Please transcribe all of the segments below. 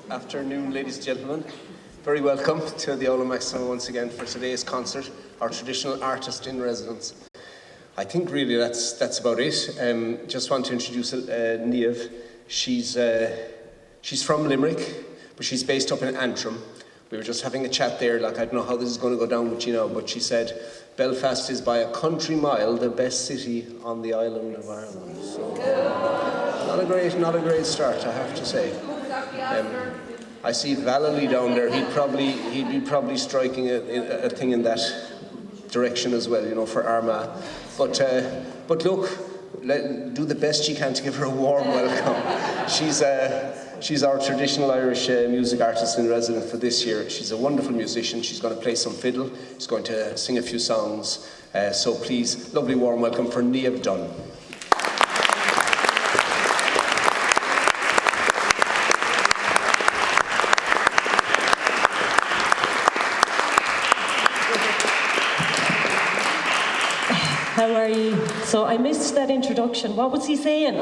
Afternoon, ladies and gentlemen. Very welcome to the Ola Maximo once again for today's concert, our traditional artist in residence. I think really that's about it. Just want to introduce Niamh. She's from Limerick, but she's based up in Antrim. We were just having a chat there, like I don't know how this is going to go down with you now, but she said Belfast is by a country mile the best city on the island of Ireland. So not a great start, I have to say. I see Vallely down there. He'd be probably striking a thing in that direction as well, you know, for Armagh. But look, do the best you can to give her a warm welcome. She's our traditional Irish music artist in residence for this year. She's a wonderful musician. She's going to play some fiddle. She's going to sing a few songs. So please, lovely warm welcome for Niamh Dunne. How are you? So I missed that introduction. What was he saying?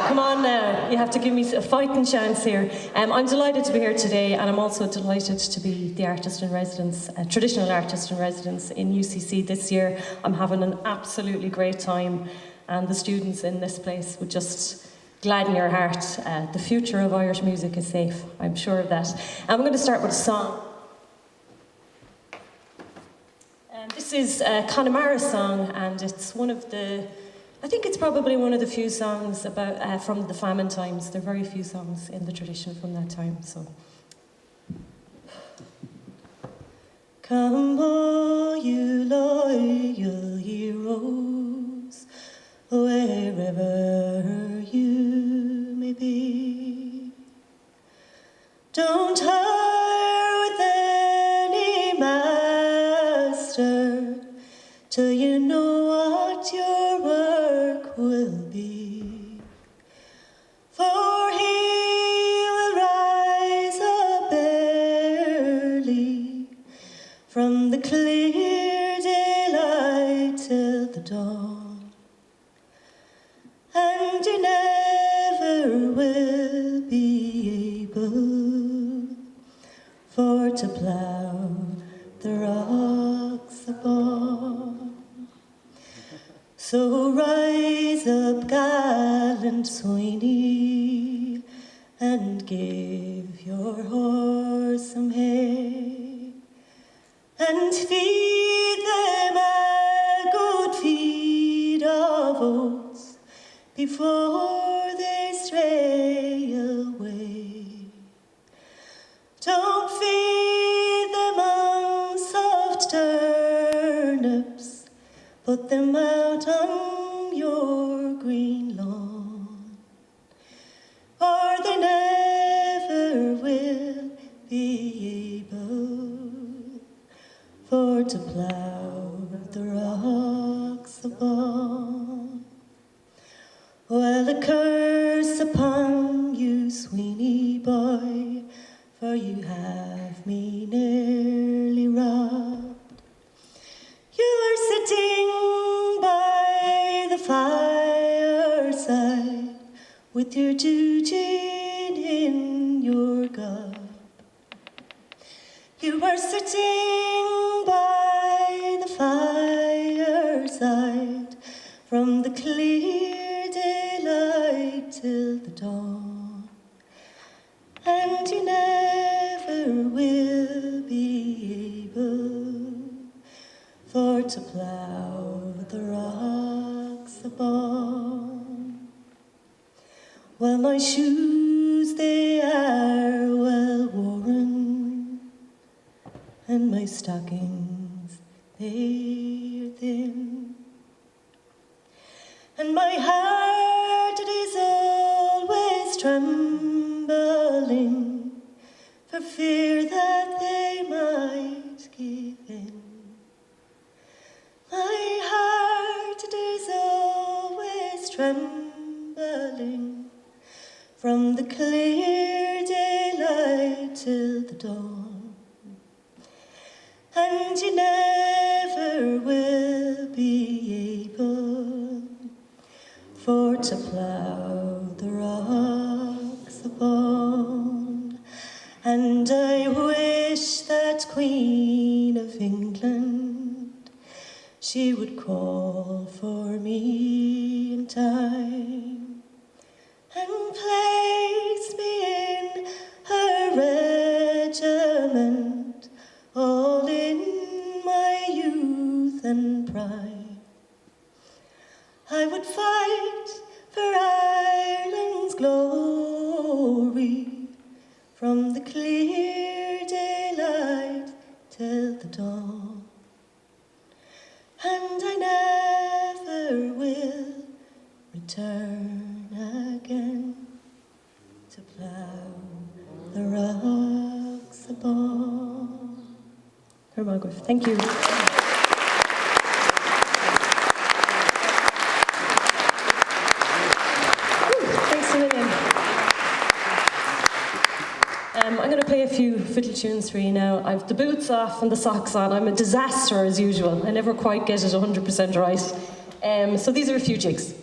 Come on now, you have to give me a fighting chance here. I'm delighted to be here today, and I'm also delighted to be the artist in residence, a traditional artist in residence in UCC this year. I'm having an absolutely great time, and the students in this place would just gladden your heart. The future of Irish music is safe, I'm sure of that. I'm going to start with a song. This is a Connemara song, and it's I think it's probably one of the few songs about from the famine times. There are very few songs in the tradition from that time. So, come all you loyal heroes, wherever you may be. Don't hire with any master till you know what your work will be. For he will rise up early from the clear daylight till the dawn, and you never will be able for to plough the rocks upon. So rise up, gallant Sweeney, and give your horse some hay, and feed them a good feed of oats before they stray away. Don't feed them on soft turnips, put them out on your green lawn, or they never will be able for to plough the rocks upon. Well, a curse upon you, Sweeney boy, for you have me nearly robbed. You are sitting by the fireside with your dudgeon in your gob. You are sitting by the fireside from the clear daylight till the dawn, and you never will be able for to plough the rocks upon. Well, my shoes they are well worn, and my stockings they are thin, and my heart it is always trembling for fear that they might give in. My heart it is always trembling from the clear daylight till the dawn. And you never will be able for to plough the rocks upon. And I wish that Queen of England, she would call for me in time and place me in her regiment, all in my youth and prime. I would fight for Ireland's glory from the clear daylight till the dawn. And I never will return again to plough the rocks upon. Hermagwif, thank you. Thanks a million. I'm going to play a few fiddle tunes for you now. I've the boots off and the socks on. I'm a disaster as usual. I never quite get it 100% right. So these are a few jigs.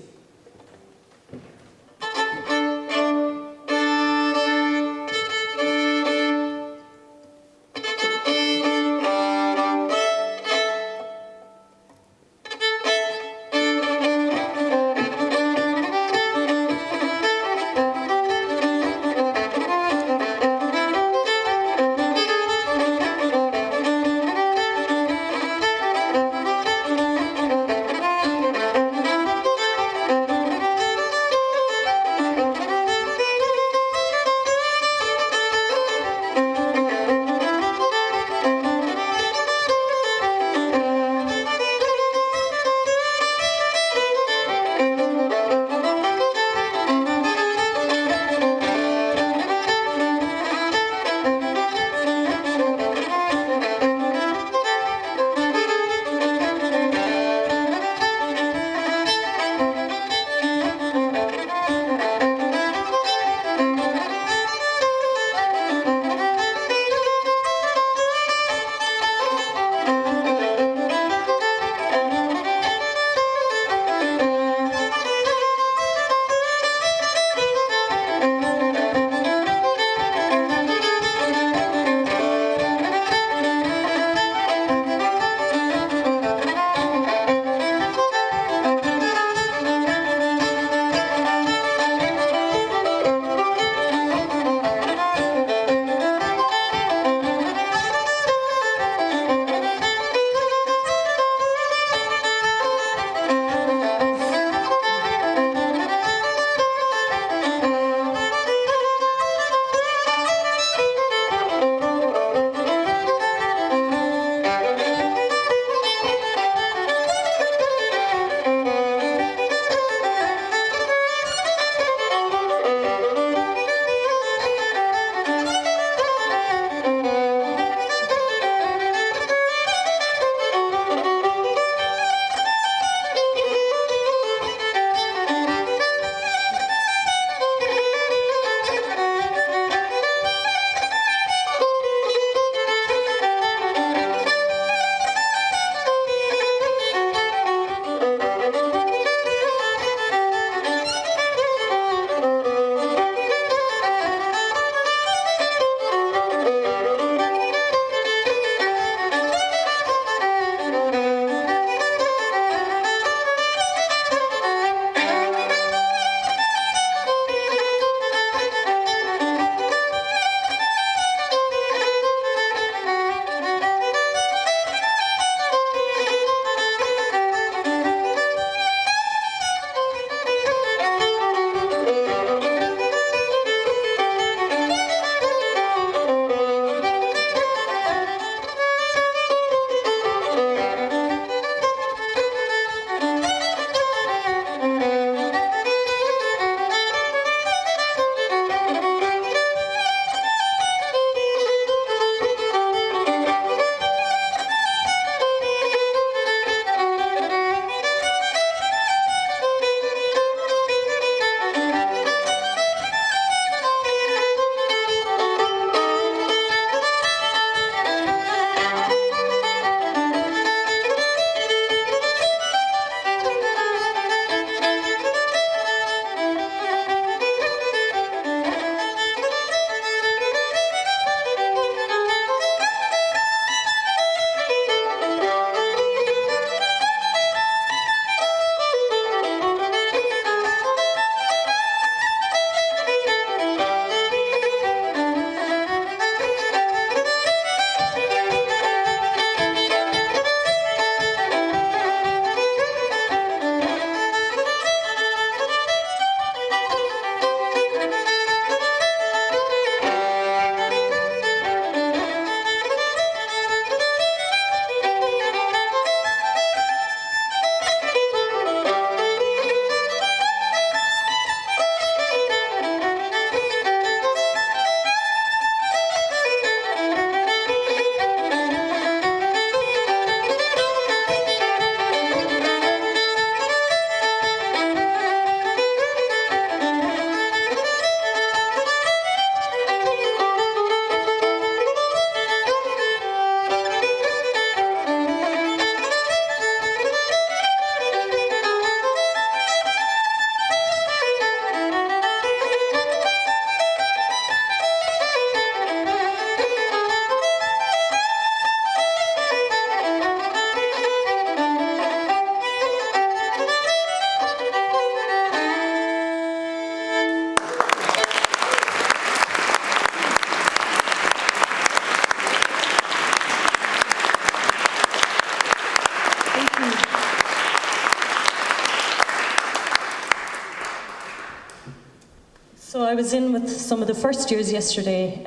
was in with some of the first years yesterday,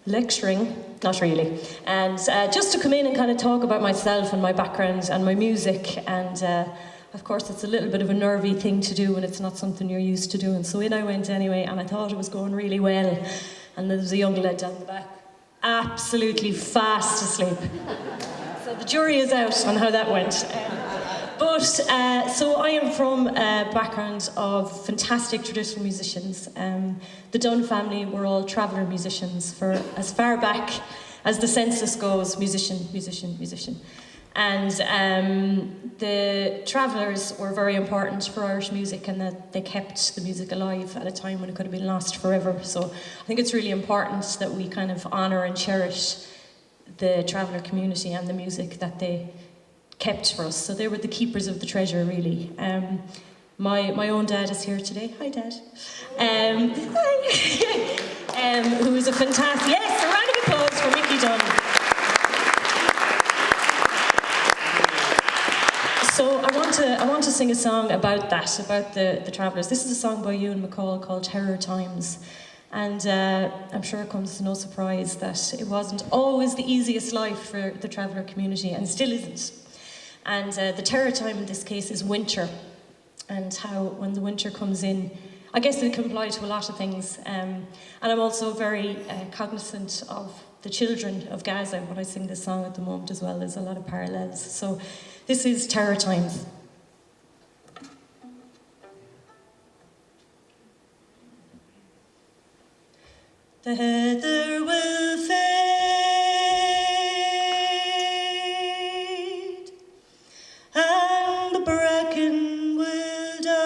lecturing, not really, and just to come in and kind of talk about myself and my background and my music, and of course it's a little bit of a nervy thing to do when it's not something you're used to doing. So in I went anyway, and I thought it was going really well, and there was a young lad down the back, absolutely fast asleep. So the jury is out on how that went. So I am from a background of fantastic traditional musicians. The Dunne family were all traveller musicians for as far back as the census goes, musician. And the travellers were very important for Irish music, and that they kept the music alive at a time when it could have been lost forever. So I think it's really important that we kind of honour and cherish the traveller community and the music that they kept for us. So they were the keepers of the treasure, really. My own dad is here today. Hi, Dad. Who is a fantastic... Yes, a round of applause for Mickey Dunne. So I want to sing a song about that, about the travellers. This is a song by Ewan MacColl called Terror Times. And I'm sure it comes as no surprise that it wasn't always the easiest life for the traveller community, and still isn't. And the terror time in this case is winter, and how when the winter comes in, I guess it can apply to a lot of things. And I'm also very cognizant of the children of Gaza when I sing this song at the moment as well. There's a lot of parallels. So this is Terror Times. The heather will fade, and the bracken will die.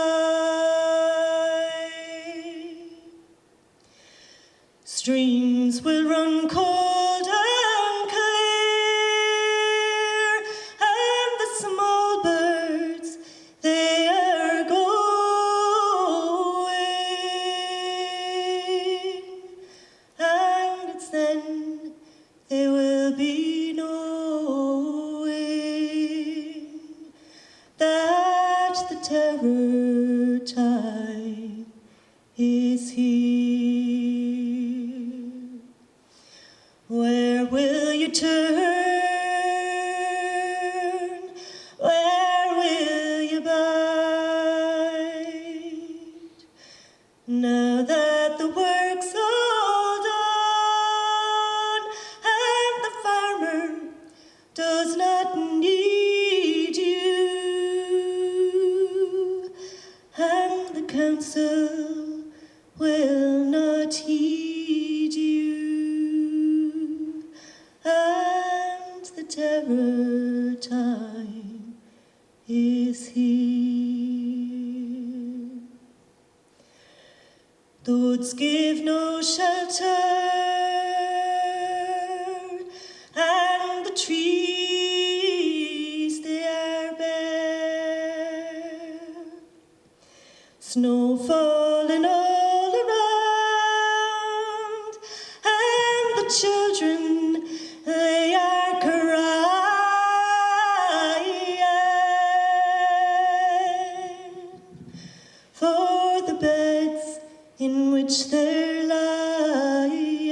Streams will run cold and clear, and the small birds, they are going, and it's then there will be knowing that the terror time is here. Where will you turn? Where will you bide? Now that the work's all done, and the farmer does not need you, and the council will not heed you, and the terror time is here. The woods give no shelter, and the trees, they are bare. Snow falling all around, and the children, they are crying for the beds in which they're lying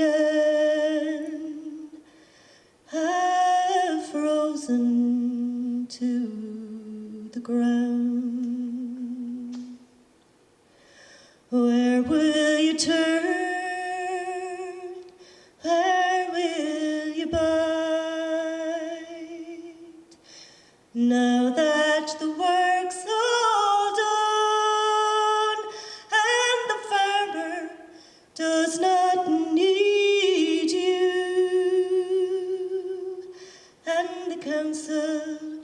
have frozen to the ground. Where will you turn? Where will you bide? Now that the work's all done, and the farmer does not need you, and the council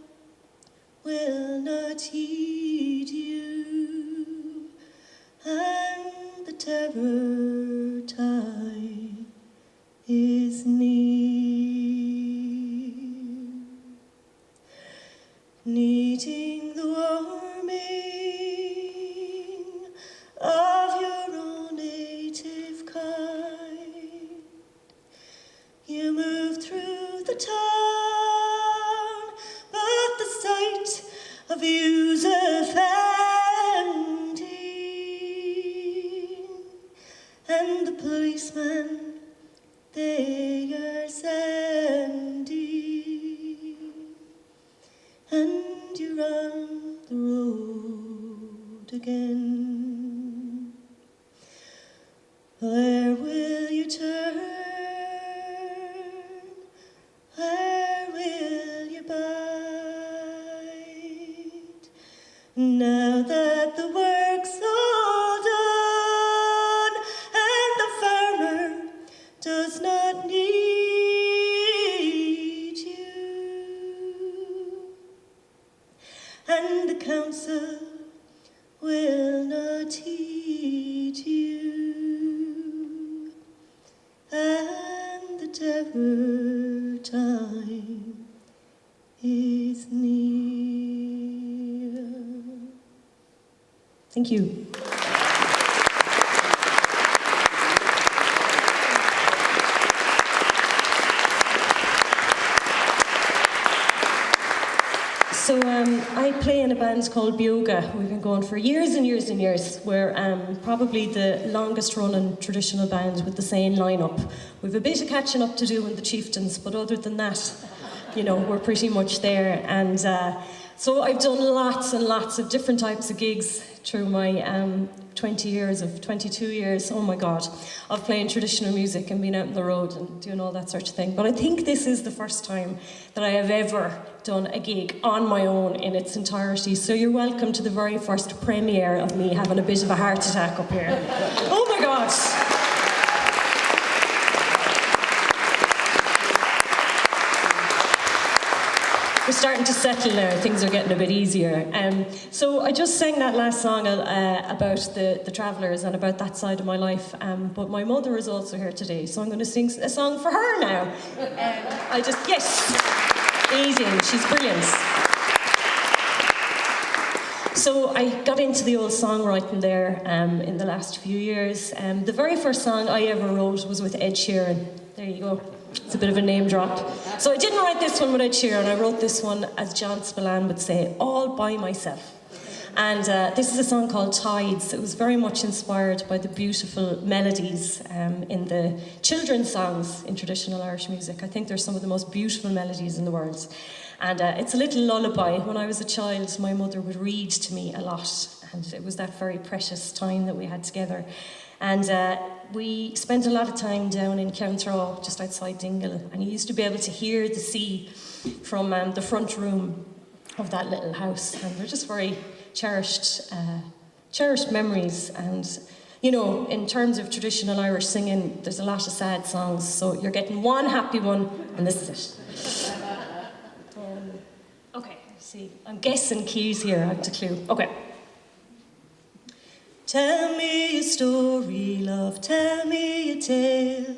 will not heed you, and the terror time is near. Needing the warming of your own native kind, you move through the town, but the sight of you's offending, need you. And the council will not heed you. And the terror time is near. Thank you. So I play in a band called Beoga. We've been going for years and years and years. We're probably the longest running traditional band with the same lineup. We've a bit of catching up to do in the Chieftains, but other than that, you know, we're pretty much there. And so I've done lots and lots of different types of gigs through my 22 years, oh my God, of playing traditional music and being out on the road and doing all that sort of thing. But I think this is the first time that I have ever done a gig on my own in its entirety. So you're welcome to the very first premiere of me having a bit of a heart attack up here. Oh my God. We're starting to settle now, things are getting a bit easier. So I just sang that last song about the travellers and about that side of my life, but my mother is also here today, so I'm going to sing a song for her now. Yes, amazing, she's brilliant. So I got into the old songwriting there in the last few years. The very first song I ever wrote was with Ed Sheeran. There you go. It's a bit of a name drop. So I didn't write this one with Ed Sheeran. I wrote this one, as John Spillane would say, all by myself. And this is a song called Tides. It was very much inspired by the beautiful melodies in the children's songs in traditional Irish music. I think they're some of the most beautiful melodies in the world. And it's a little lullaby. When I was a child, my mother would read to me a lot. And it was that very precious time that we had together. And we spent a lot of time down in Countraw, just outside Dingle, and you used to be able to hear the sea from the front room of that little house, and they're just very cherished memories. And you know, in terms of traditional Irish singing, there's a lot of sad songs, so you're getting one happy one, and this is it. Okay, see, I'm guessing keys here, I have to clue. Okay. Tell me a story, love, tell me a tale.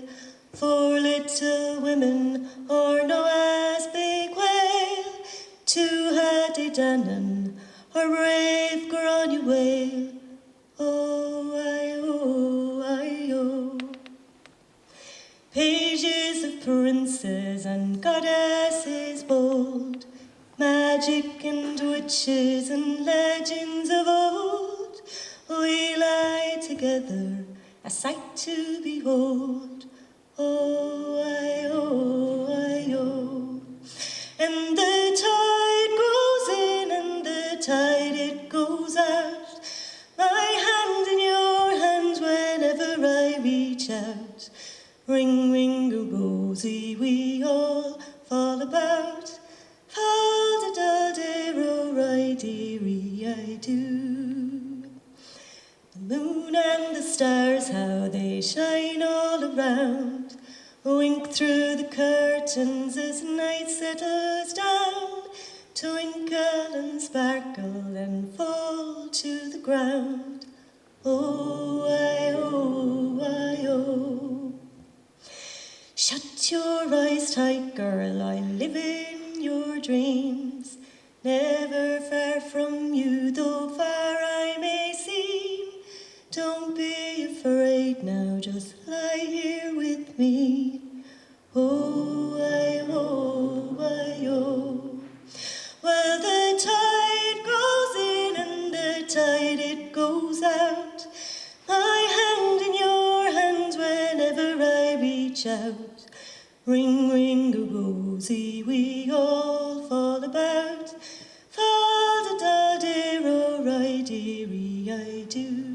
Four little women or Noah's big whale. Two had a Dunne or brave Granny whale. Oh, I, oh, I, oh. Pages of princes and goddesses bold. Magic and witches and legends of old. We lie together, a sight to behold. Oh, I, oh, I, oh. And the tide goes in and the tide it goes out. My hand in your hand whenever I reach out. Ring, ring, a rosy, we all fall about. Fall, da, da, ro, ri, dee, I do. The moon and the stars, how they shine all around. Wink through the curtains as night settles down. Twinkle and sparkle and fall to the ground. Oh, I, oh, I, oh. Shut your eyes tight, girl, I live in your dreams. Never far from you, though far I may seem. Don't be afraid now, just lie here with me. Oh, I, oh, I, oh. Well, the tide goes in and the tide it goes out. My hand in your hands whenever I reach out. Ring, ring, a rosy, we all fall about. Fall, da, da, dee, ro, ri, dee, I do.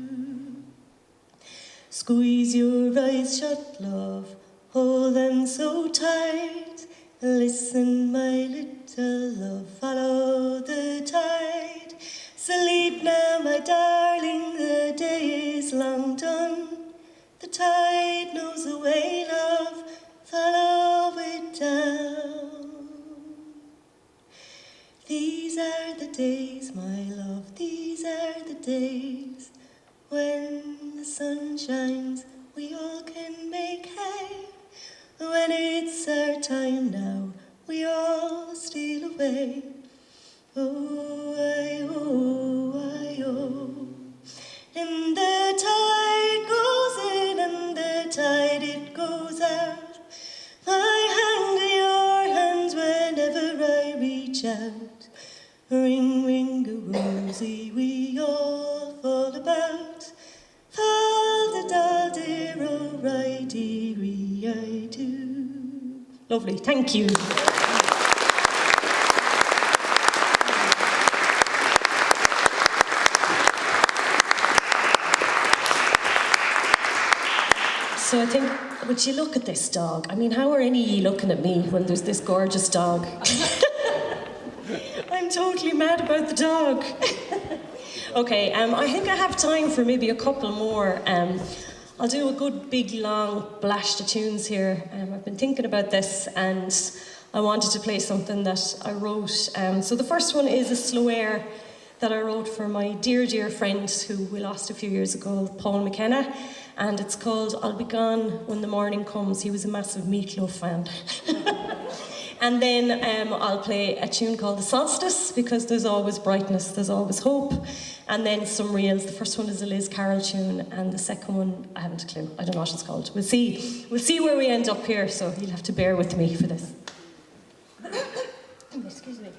Squeeze your eyes shut, love, hold them so tight. Listen, my little love, follow the tide. Sleep now, my darling, the day is long done. The tide knows the way, love, follow it down. These are the days, my love, these are the days when the sun shines, we all can make hay. When it's our time now, we all steal away. Oh, I, oh, I, oh. And the tide goes in and the tide it goes out. My hand in your hands whenever I reach out. Ring, ring, a rosy, we all fall about. Fall the doll, dear, oh, right, dearie, I do. Lovely, thank you. So I think, would you look at this dog? I mean, how are any of you looking at me when there's this gorgeous dog? I'm totally mad about the dog. Okay, I think I have time for maybe a couple more. I'll do a good big long blast of tunes here. I've been thinking about this and I wanted to play something that I wrote. So the first one is a slow air that I wrote for my dear, dear friend who we lost a few years ago, Paul McKenna. And it's called I'll Be Gone When the Morning Comes. He was a massive Meatloaf fan. And then I'll play a tune called The Solstice, because there's always brightness, there's always hope. And then some reels. The first one is a Liz Carroll tune, and the second one, I haven't a clue. I don't know what it's called. We'll see. We'll see where we end up here, so you'll have to bear with me for this. Excuse me.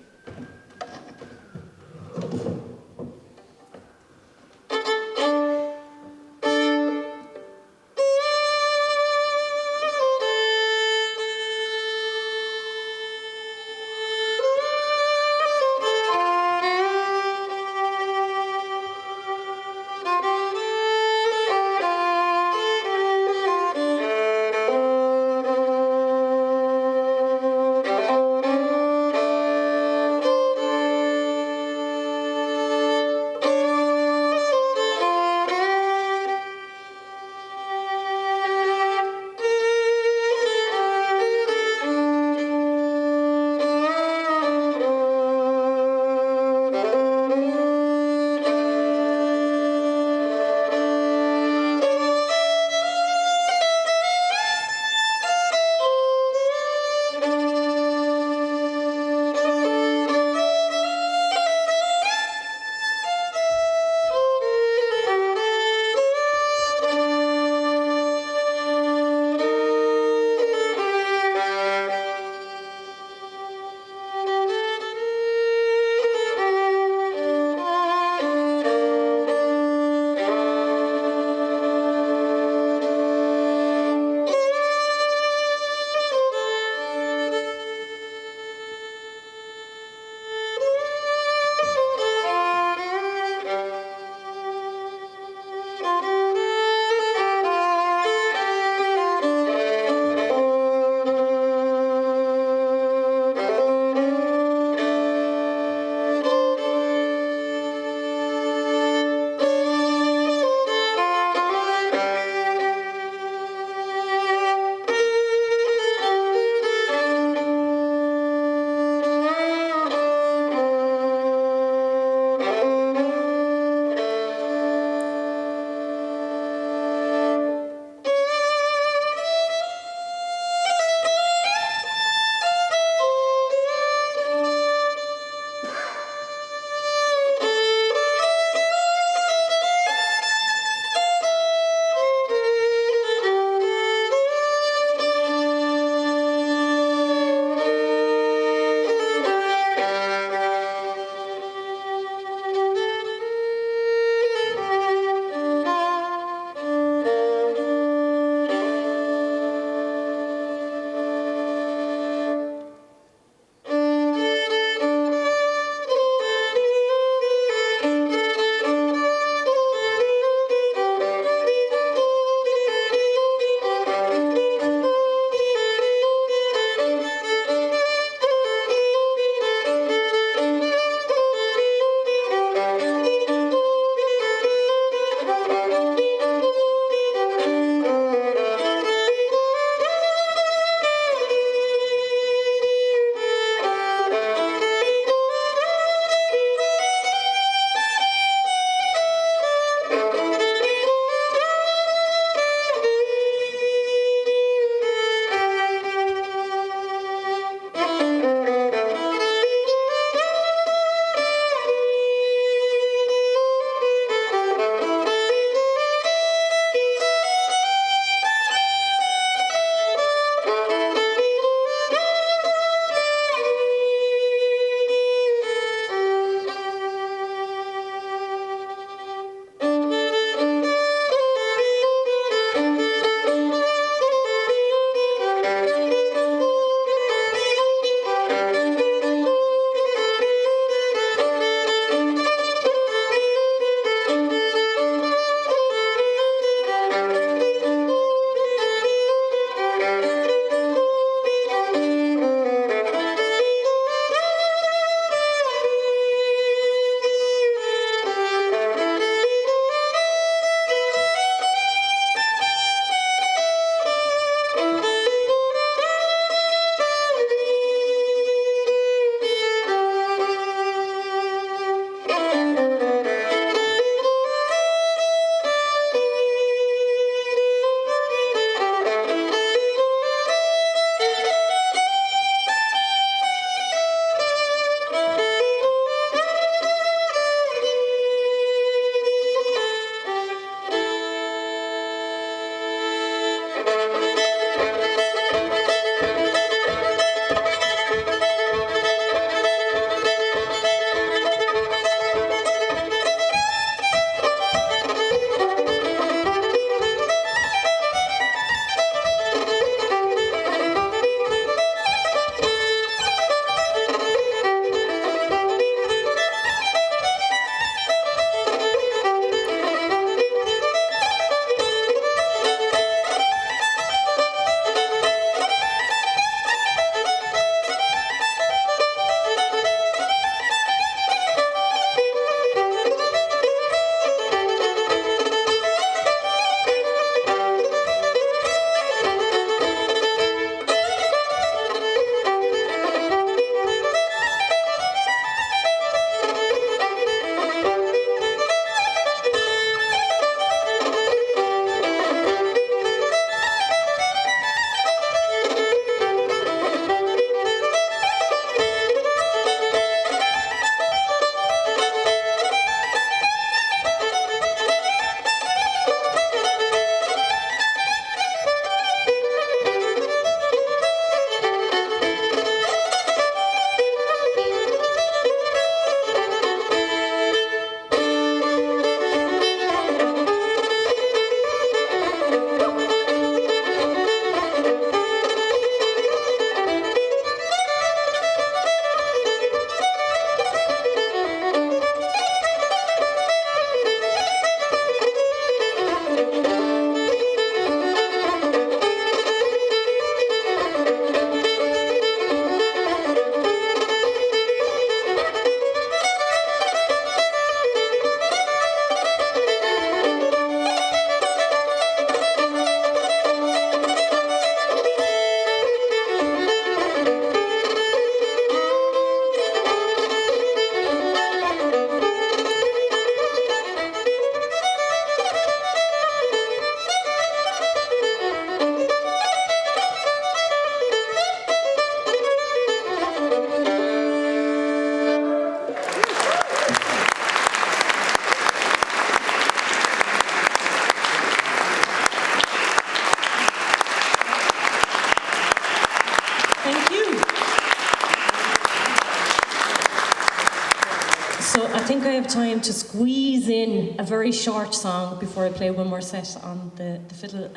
think I have time to squeeze in a very short song before I play one more set on the fiddle.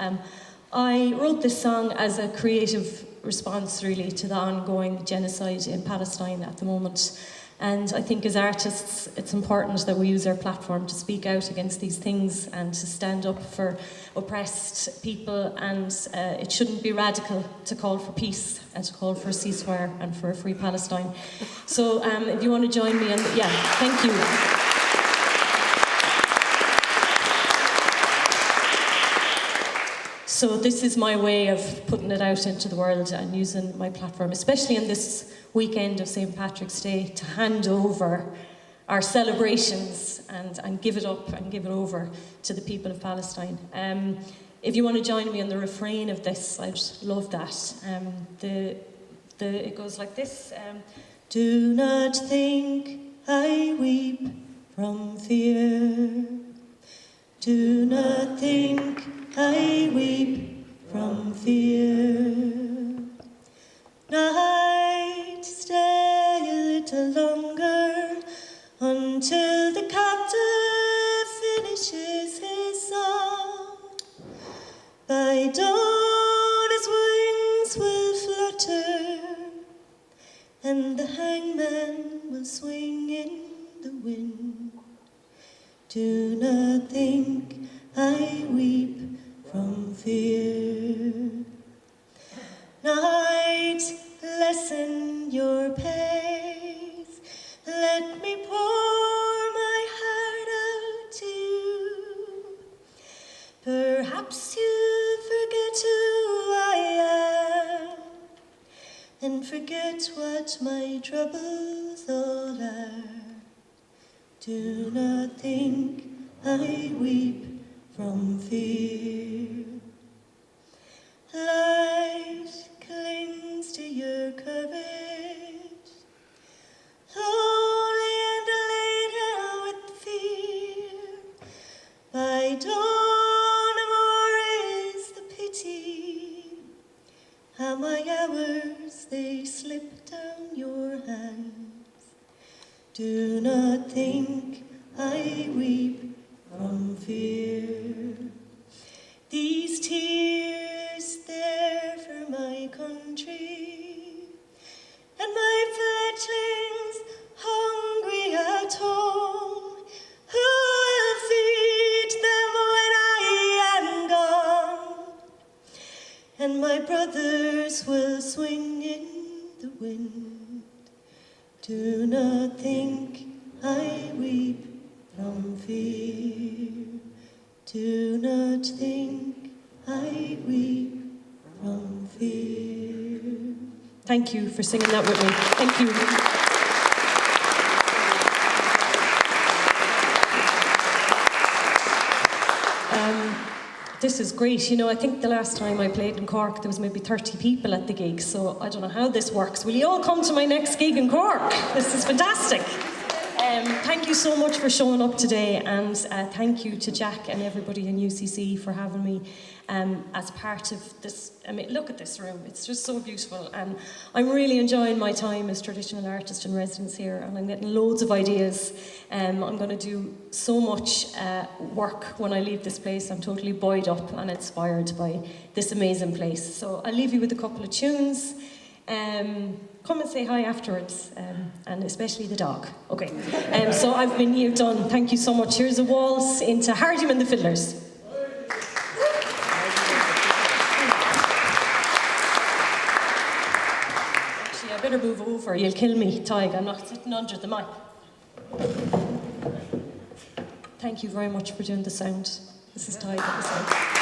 I wrote this song as a creative response, really, to the ongoing genocide in Palestine at the moment. And I think as artists, it's important that we use our platform to speak out against these things and to stand up for oppressed people. And it shouldn't be radical to call for peace and to call for a ceasefire and for a free Palestine. So if you want to join me, thank you. So this is my way of putting it out into the world and using my platform, especially in this weekend of St. Patrick's Day, to hand over our celebrations and give it up and give it over to the people of Palestine. If you want to join me on the refrain of this, I'd love that. It goes like this. Do not think I weep from fear. Do not think I weep from fear. Night, stay a little longer until the captive finishes his song. By dawn his wings will flutter and the hangman will swing in the wind. Do not think I weep from fear. Night, lessen your pace. Let me pour my heart out to you. Perhaps you forget who I am and forget what my troubles all are. Do not think I weep from fear. Light clings to your courage, lonely and laden with fear. By dawn more is the pity, how my hours they slip down your hands. Do not think I weep from fear. These tears, they're for my country, and my fledglings hungry at home. Who will feed them when I am gone? And my brothers will swing in the wind. Do not think I weep from fear. Do not think I weep from fear. Thank you for singing that with me. Thank you. This is great. You know, I think the last time I played in Cork, there was maybe 30 people at the gig, so I don't know how this works. Will you all come to my next gig in Cork? This is fantastic. Thank you so much for showing up today, and thank you to Jack and everybody in UCC for having me as part of this. I mean, look at this room, it's just so beautiful, and I'm really enjoying my time as traditional artist in residence here, and I'm getting loads of ideas. I'm going to do so much work when I leave this place. I'm totally buoyed up and inspired by this amazing place. So I'll leave you with a couple of tunes. Come and say hi afterwards, and especially the dog. Okay. So I've been Niamh Dunne. Thank you so much. Here's a waltz into Hardy and the Fiddlers. Actually, I better move over. You'll kill me, Tig. I'm not sitting under the mic. Thank you very much for doing the sound. This is Tig at the sound.